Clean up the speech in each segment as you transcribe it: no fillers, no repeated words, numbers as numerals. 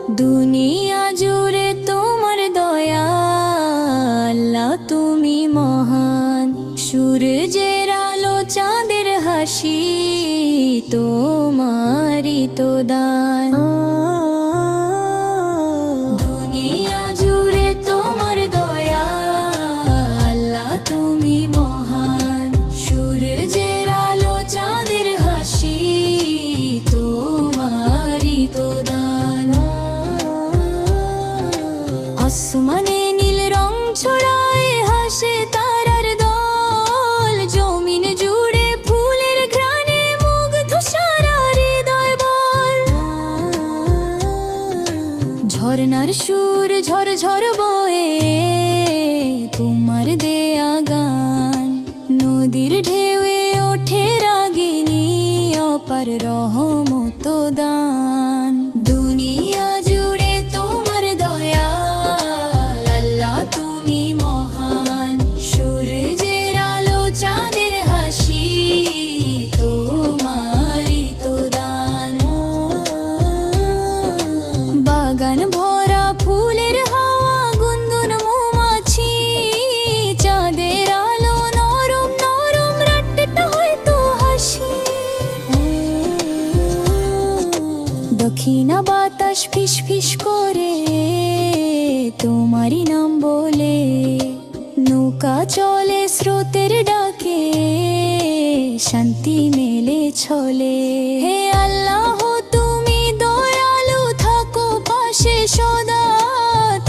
দুনিয়া জুড়ে তোমার দয়া, আল্লাহ তুমি মহান। সূর্যের আলো চাঁদের হাসি, তোমারই তো দান। দুনিয়া জুড়ে তোমার দয়া, আল্লাহ তুমি মহান। সূর্যের আলো চাঁদের হাসি, তোমারই তো দান। আসমানে নীল রং ছড়ায়, হাসে তারার দল। জমিন জুড়ে ফুলের ঘ্রাণে মুগ্ধ সারা হৃদয় বল। ঝরনার সুর ঝর ঝর বয়ে, তোমার দেয়া গান। নদীর ঢেউয়ে ওঠে রাগিনী, অপার রহমত দান। দুনিয়া জুড়ে তোমার দয়া, আল্লাহ তুমি মহান। সূর্যের আলো চাঁদের হাসি, তোমারই তো দান। বাগান ভরা ফুলের হাওয়া, গুনগুন মৌমাছি। চাঁদের আলো নরম নরম, রাট্টটা হয়তো হাসি। দক্ষিণা বাতাস ফিস ফিস করে, তোমারই নাম বলে। নৌকা চলে স্রোতের ডাকে, শান্তি মেলে ছলে। হে আল্লাহ তুমি দয়ালু, থাকো পাশে সদা।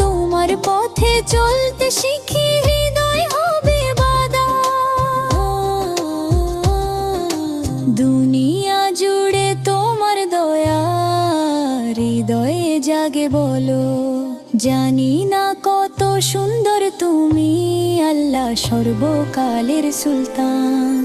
তোমার পথে চলতে শিখি, হৃদয় হবে বাদা। দুনিয়া জুড়ে তোমার দয়া, হৃদয়ে জাগে বলো। জানি না কত সুন্দর তুমি, আল্লাহ সর্বকালের সুলতান।